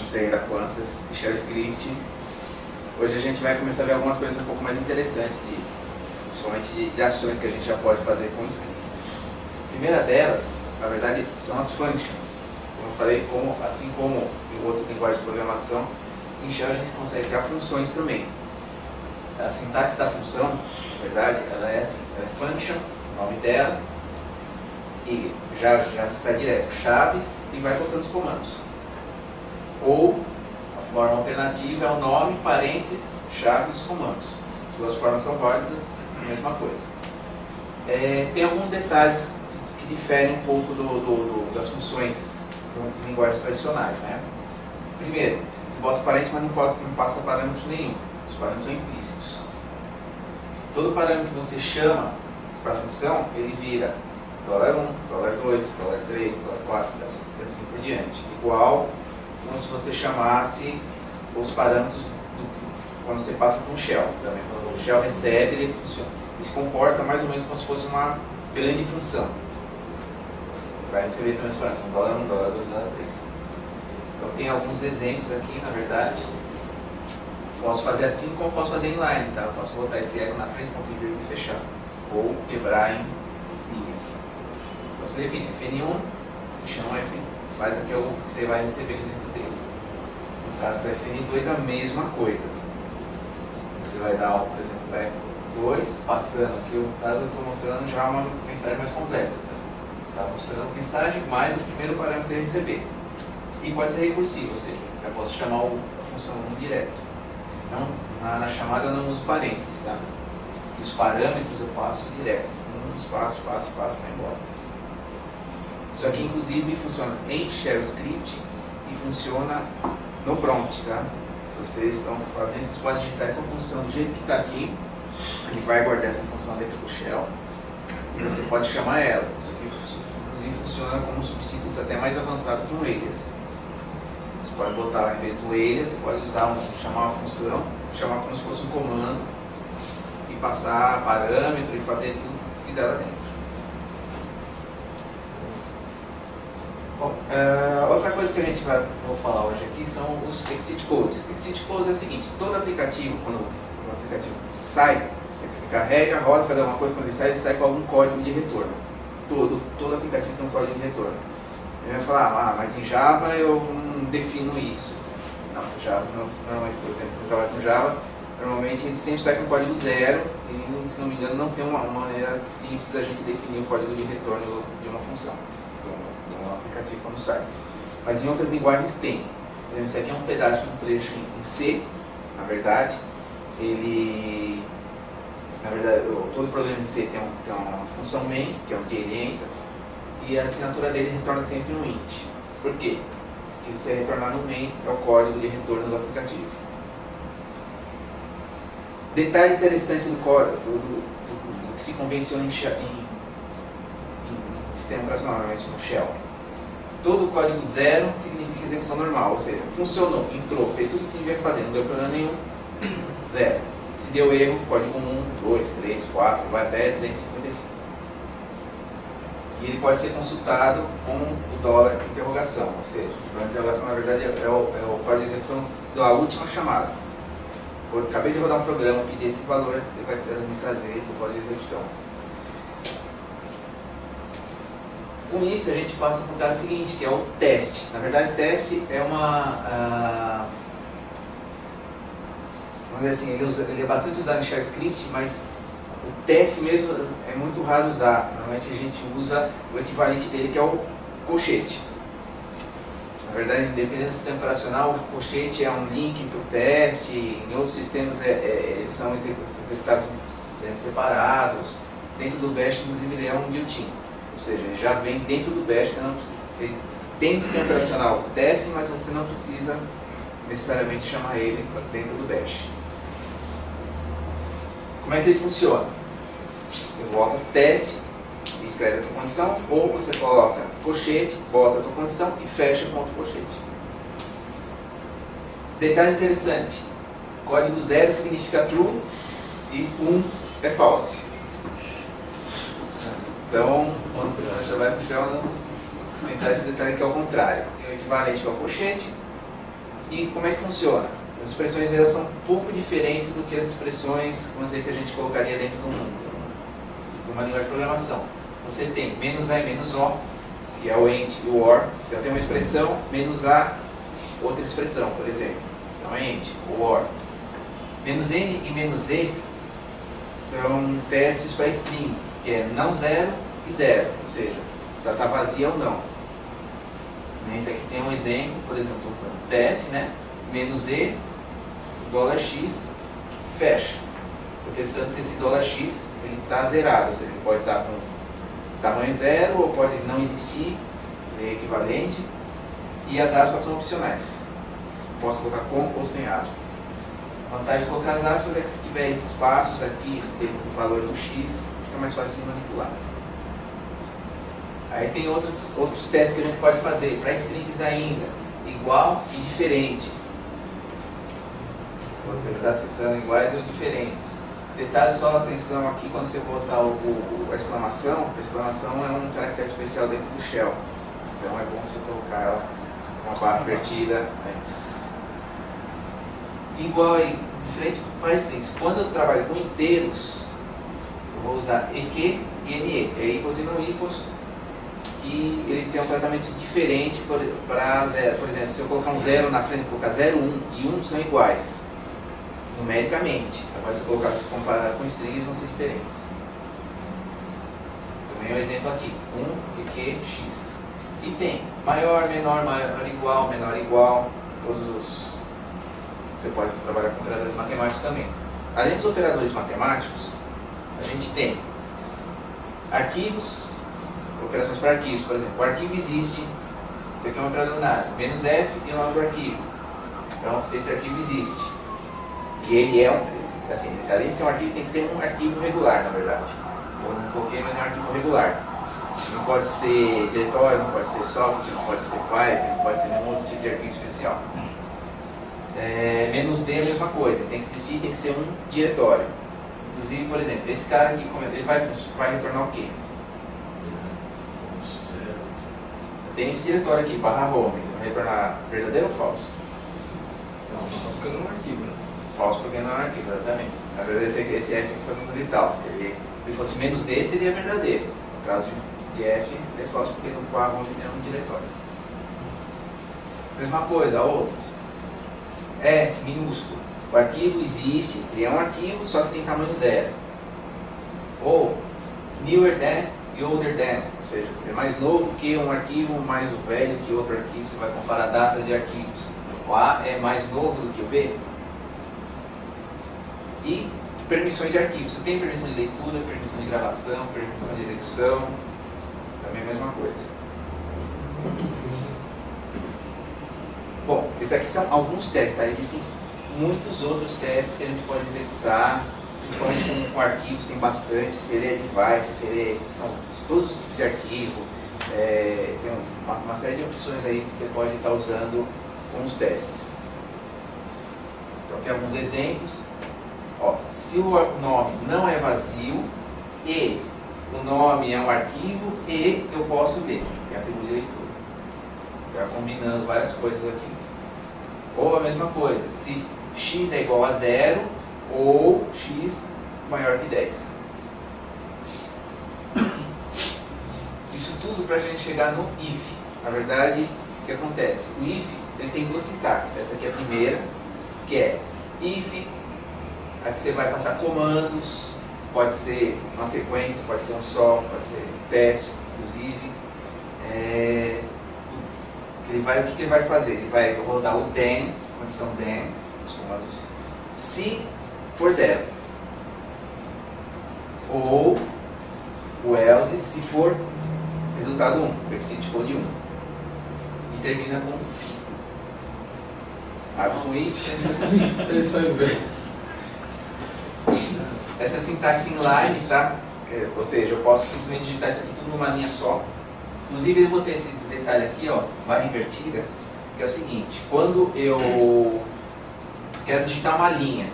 sei ainda quantas, de shell script. Hoje a gente vai começar a ver algumas coisas um pouco mais interessantes, principalmente de ações que a gente já pode fazer com scripts. A primeira delas, na verdade, são as functions. Como eu falei, assim como em outras linguagens de programação, em shell a gente consegue criar funções também. A sintaxe da função, na verdade, ela é assim, ela é function, o nome dela, e já sai direto chaves e vai botando os comandos. Ou a forma alternativa é o nome, parênteses, chaves e os comandos. As duas formas são válidas, a mesma coisa. Tem alguns detalhes que diferem um pouco das funções das linguagens tradicionais, né? Primeiro, você bota parênteses, mas não passa parâmetro nenhum. Os parâmetros são implícitos. Todo parâmetro que você chama para a função, ele vira $1, $2, $3, $4, e assim por diante. Igual como se você chamasse os parâmetros quando você passa para um shell. Também. Quando o shell recebe, ele se comporta mais ou menos como se fosse uma grande função. Vai receber também os parâmetros, $1, $2, $3. Então tem alguns exemplos aqui, na verdade. Posso fazer assim como posso fazer inline, tá? Eu posso botar esse eco na frente, ponto e vírgula e fechar. Ou quebrar em linhas. Então você define Fn1, chama Fn, faz aquilo que você vai receber dentro dele. No caso do Fn2 a mesma coisa. Você vai dar, por exemplo, o eco 2, passando aqui, no caso eu estou mostrando já uma mensagem mais complexa. Está mostrando a mensagem mais o primeiro parâmetro a receber. E pode ser recursivo, ou seja, eu posso chamar a função 1 direto. Então, na chamada eu não uso parênteses, tá? E os parâmetros eu passo direto. Passo, vai embora. Isso aqui, inclusive, funciona em shell script e funciona no prompt, tá? Vocês estão fazendo, vocês podem digitar essa função do jeito que está aqui. Ele vai guardar essa função dentro do shell e você pode chamar ela. Isso aqui, inclusive, funciona como um substituto até mais avançado que um alias. Você pode botar, em vez do alias, você pode chamar uma função, chamar como se fosse um comando e passar parâmetro e fazer tudo que quiser lá dentro. Bom, outra coisa que vou falar hoje aqui são os exit codes. Exit codes é o seguinte: todo aplicativo, quando o aplicativo sai, você carrega, roda, faz alguma coisa, quando ele sai com algum código de retorno. Todo aplicativo tem um código de retorno. Ele vai falar, mas em Java eu não defino isso. Não, Java, normalmente, por exemplo, eu trabalho com Java, normalmente a gente sempre sai com código zero e, se não me engano, não tem uma maneira simples da gente definir o código de retorno de uma função, de um aplicativo quando sai. Mas em outras linguagens tem. Esse aqui é um pedaço de um trecho em C, na verdade. Todo o programa em C tem uma função main, que é onde ele entra, e a assinatura dele retorna sempre um int. Por quê? Porque você retornar no main é o código de retorno do aplicativo. Detalhe interessante do código, do que se convenciona em sistema operacional, normalmente no shell. Todo código zero significa execução normal, ou seja, funcionou, entrou, fez tudo o que devia fazer, não deu problema nenhum, zero. Se deu erro, código 1, 2, 3, 4, vai até 255. E ele pode ser consultado com o $ interrogação, ou seja, o $ interrogação na verdade é o código de execução da última chamada. Eu acabei de rodar um programa, pedi esse valor, ele vai me trazer o código de execução. Com isso a gente passa para o cara seguinte, que é o teste. Na verdade o teste é vamos dizer assim, ele é bastante usado em shell script, mas o teste mesmo é muito raro usar. Normalmente a gente usa o equivalente dele, que é o colchete. Na verdade, dependendo do sistema operacional, o colchete é um link para o teste. Em outros sistemas eles são executados separados. Dentro do bash, inclusive, ele é um built-in. Ou seja, ele já vem dentro do bash. Você não precisa, ele tem no sistema operacional o teste, mas você não precisa necessariamente chamar ele dentro do bash. Como é que ele funciona? Você volta teste e escreve a tua condição, ou você coloca colchete, bota a tua condição e fecha ponto colchete. Detalhe interessante: código 0 significa true e 1 é false. Então, quando você vai trabalhar com shell, não aumentar esse detalhe que é o contrário. Tem o equivalente que é o colchete, E como é que funciona? As expressões elas são um pouco diferentes do que as expressões, vamos dizer, que a gente colocaria dentro de uma linguagem de programação. Você tem "-a" e "-o", que é o AND e o OR. Então tem uma expressão, "-a", outra expressão, por exemplo. Então é AND, ou OR. "-n" e "-e" são testes para strings, que é não zero e zero, ou seja, se ela está vazia ou não. Nesse aqui tem um exemplo, por exemplo, estou com um teste, né? "-e", $x, fecha. Estou testando se esse $x ele está zerado, ou seja, ele pode estar com tamanho zero ou pode não existir, é equivalente, e as aspas são opcionais. Posso colocar com ou sem aspas. A vantagem de colocar as aspas é que se tiver espaços aqui dentro do valor do x, fica mais fácil de manipular. Aí tem outros testes que a gente pode fazer, para strings ainda, igual e diferente. Vou testar se são iguais ou diferentes. Detalhe só, atenção aqui, quando você botar a exclamação é um caractere especial dentro do shell. Então é bom você colocar ela com uma barra invertida antes. Igual e diferente para strings. Quando eu trabalho com inteiros, eu vou usar EQ e NE, que é equals e não equals, que ele tem um tratamento diferente para zero. Por exemplo, se eu colocar um zero na frente, colocar 0, 1 e 1 são iguais, numericamente. Agora, se eu colocar, se comparar com strings, vão ser diferentes. Também é um exemplo aqui, 1 EQ X. E tem maior, menor, menor igual, todos os... Você pode trabalhar com operadores matemáticos também. Além dos operadores matemáticos, a gente tem arquivos, operações para arquivos. Por exemplo, o arquivo existe, isso aqui é um operador nada, "-f" e o nome do arquivo. Então, se esse arquivo existe, e ele é assim, além de ser um arquivo, tem que ser um arquivo regular, na verdade. Eu não coloquei, mas é um arquivo regular. Não pode ser diretório, não pode ser socket, não pode ser pipe, não pode ser nenhum outro tipo de arquivo especial. "-d" é a mesma coisa, tem que existir, tem que ser um diretório. Inclusive, por exemplo, esse cara aqui, ele vai retornar o quê? Tem esse diretório aqui, /home, ele vai retornar verdadeiro ou falso? Não, falso porque não é um arquivo, né? Falso porque não é um arquivo, exatamente. Na verdade, esse F foi proposital. Se fosse "-d", seria verdadeiro. No caso de F, é falso porque no /home é um diretório. Mesma coisa, outros. S, minúsculo. O arquivo existe, ele é um arquivo, só que tem tamanho zero. Ou newer than e older than, ou seja, é mais novo que um arquivo, mais velho que outro arquivo. Você vai comparar datas de arquivos. O A é mais novo do que o B. E permissões de arquivos. Você tem permissão de leitura, permissão de gravação, permissão de execução. Também a mesma coisa. Bom, esses aqui são alguns testes, tá? Existem muitos outros testes que a gente pode executar, principalmente com arquivos, tem bastante, se ele é device, se ele é, são todos os tipos de arquivo, tem uma série de opções aí que você pode estar usando com os testes. Então tem alguns exemplos. Ó, se o nome não é vazio e o nome é um arquivo e eu posso ler, tem atributo de leitura. Já combinando várias coisas aqui. Ou a mesma coisa, se x é igual a 0 ou x maior que 10. Isso tudo para a gente chegar no if. Na verdade, o que acontece? O if ele tem duas sintaxes. Essa aqui é a primeira, que é if, aqui você vai passar comandos, pode ser uma sequência, pode ser um só, pode ser um teste, inclusive. O que ele vai fazer? Ele vai rodar o then, condição then, os comandos, se for 0. Ou o else, se for resultado 1, exit code 1. E termina com fim. Abre com if, termina com Ele saiu bem. Essa é a sintaxe inline, tá? Ou seja, eu posso simplesmente digitar isso aqui tudo numa linha só. Inclusive, eu botei esse detalhe aqui, ó, barra invertida, que é o seguinte: quando eu quero digitar uma linha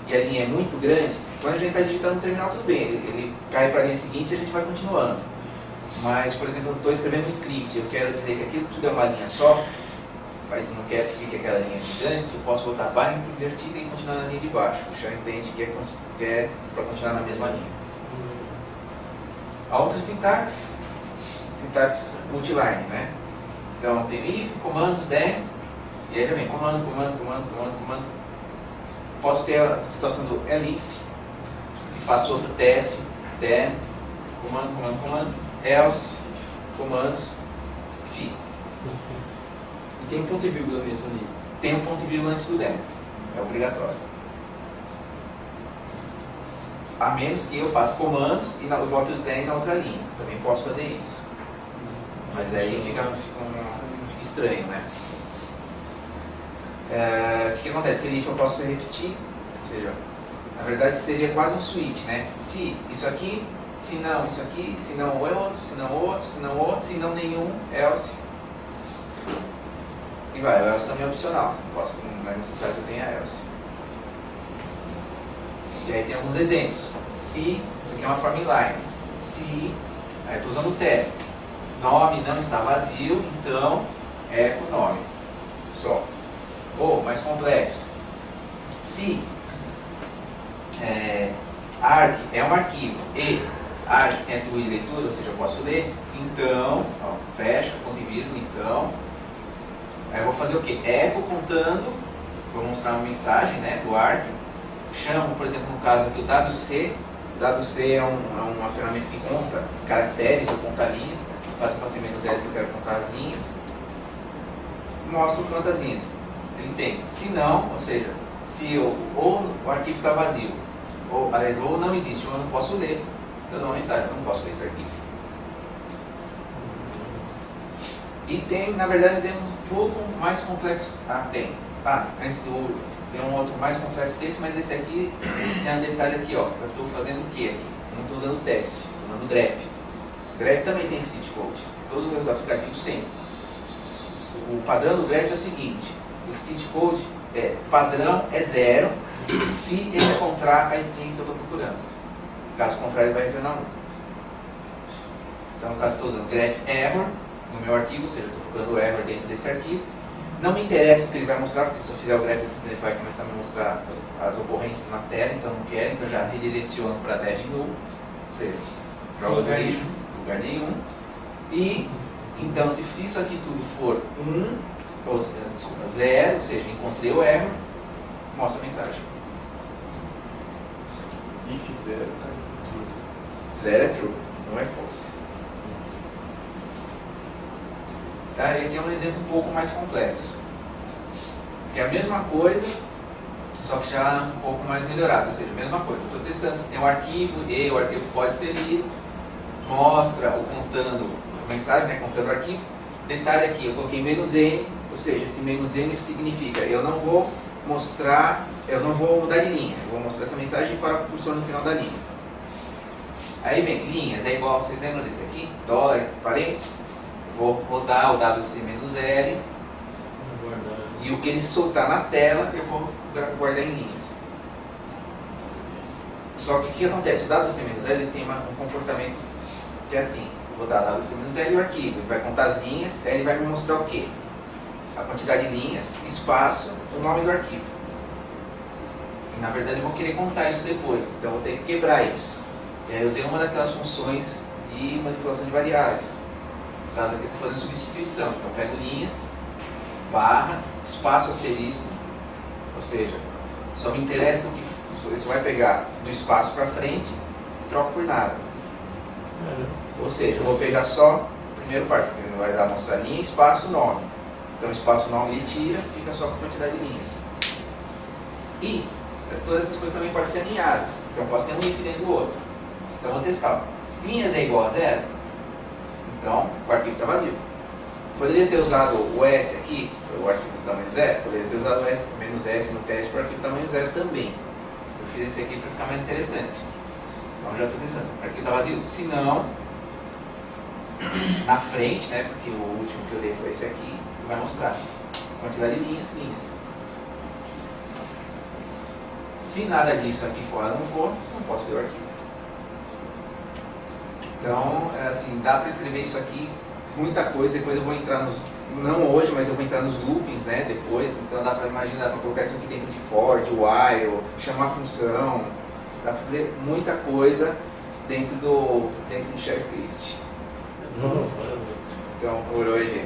e a linha é muito grande, quando a gente está digitando no terminal, tudo bem, ele cai para a linha seguinte e a gente vai continuando. Mas, por exemplo, eu estou escrevendo um script, eu quero dizer que aquilo tudo é uma linha só, mas não quero que fique aquela linha gigante, eu posso botar barra invertida e continuar na linha de baixo. O chão entende que é para continuar na mesma linha. A outra sintaxe multiline, né? Então tem if, comandos, then, e aí já vem comando. Posso ter a situação do elif, e faço outro teste, then, comando, else, comandos, fi. E tem um ponto e vírgula mesmo ali. Tem um ponto e vírgula antes do then, é obrigatório. A menos que eu faça comandos e eu boto o then na outra linha, também posso fazer isso. Mas aí fica estranho, né? O que acontece? Se eu posso repetir, ou seja, na verdade seria quase um switch, né? Se isso aqui, se não isso aqui, se não outro, se não outro, se não outro, se não nenhum, else. E vai, o else também é opcional, não é necessário que eu tenha else. E aí tem alguns exemplos. Se, isso aqui é uma form inline. Se, aí estou usando o teste. Nome não está vazio, então eco nome. Só. Ou, mais complexo. Se arg é um arquivo e arg tem atributo de leitura, ou seja, eu posso ler, então, ó, fecha, ponto e vírgula, então. Aí eu vou fazer o quê? Eco contando, vou mostrar uma mensagem, né, do arg. Chamo, por exemplo, no caso aqui o WC. O WC é uma ferramenta que conta caracteres ou conta linhas. Caso eu passei menos zero que eu quero contar as linhas. Mostro quantas linhas ele tem. Se não, ou seja, se ou o arquivo está vazio, ou não existe, ou eu não posso ler, eu dou uma mensagem, eu não posso ler esse arquivo. E tem, na verdade, um exemplo um pouco mais complexo. Tem um outro mais complexo que esse, mas esse aqui tem um detalhe aqui, ó. Eu estou fazendo o que aqui? Não estou usando teste, estou usando grep. Grep também tem seed code. Todos os aplicativos têm. O padrão do grep é o seguinte: o seed code padrão é 0 se ele encontrar a string que eu estou procurando. Caso contrário, ele vai retornar 1. Então, no caso, estou usando grep error no meu arquivo, ou seja, eu estou procurando o error dentro desse arquivo. Não me interessa o que ele vai mostrar, porque se eu fizer o grep, ele vai começar a me mostrar as ocorrências na tela, então não quero, então já redireciono para dev null, ou seja, joga no lixo, lugar nenhum. E, então, se isso aqui tudo for 0, ou seja, encontrei o erro, mostra a mensagem. If 0, true. 0 é true, não é false. Tá? E aqui é um exemplo um pouco mais complexo. Que é a mesma coisa, só que já um pouco mais melhorado. Ou seja, a mesma coisa. Eu estou testando se tem um arquivo e o arquivo pode ser lido. Mostra ou contando a mensagem, né, contando o arquivo. Detalhe aqui, eu coloquei "-n", ou seja, esse "-n" significa eu não vou mostrar, eu não vou mudar de linha. Eu vou mostrar essa mensagem para o cursor no final da linha. Aí vem, linhas, é igual, vocês lembram desse aqui? Dólar, parênteses. Vou rodar o WC-L e o que ele soltar na tela eu vou guardar em linhas. Só que o que acontece? O WC-L ele tem um comportamento que é assim: vou dar WC-L e o arquivo, ele vai contar as linhas, aí ele vai me mostrar o quê? A quantidade de linhas, espaço, o nome do arquivo. E na verdade eu vou querer contar isso depois, então eu vou ter que quebrar isso. E aí eu usei uma daquelas funções de manipulação de variáveis. No caso aqui eu estou fazendo substituição, então eu pego linhas, barra, espaço asterisco, ou seja, só me interessa o que isso vai pegar do espaço para frente e troco por nada. Ou seja, eu vou pegar só o primeiro parte, porque ele vai dar mostrar linha, espaço, nome. Então espaço, nome ele tira, fica só com a quantidade de linhas. E todas essas coisas também podem ser alinhadas, então eu posso ter um if dentro do outro. Então eu vou testar. Linhas é igual a 0? Então, o arquivo está vazio. Poderia ter usado o S aqui, o arquivo do tamanho 0, poderia ter usado o S, "-s" no teste para o arquivo tamanho 0 também. Eu fiz esse aqui para ficar mais interessante. Então já estou testando. O arquivo está vazio? Se não, na frente, né, porque o último que eu dei foi esse aqui, vai mostrar a quantidade de linhas. Se nada disso aqui fora não for, não posso ver o arquivo. Então, assim, dá para escrever isso aqui muita coisa, depois eu vou entrar nos, não hoje, mas eu vou entrar nos loopings, né, depois, então dá para imaginar, dá para colocar isso aqui dentro de for, de while, chamar a função, dá para fazer muita coisa dentro do shell script. Então por hoje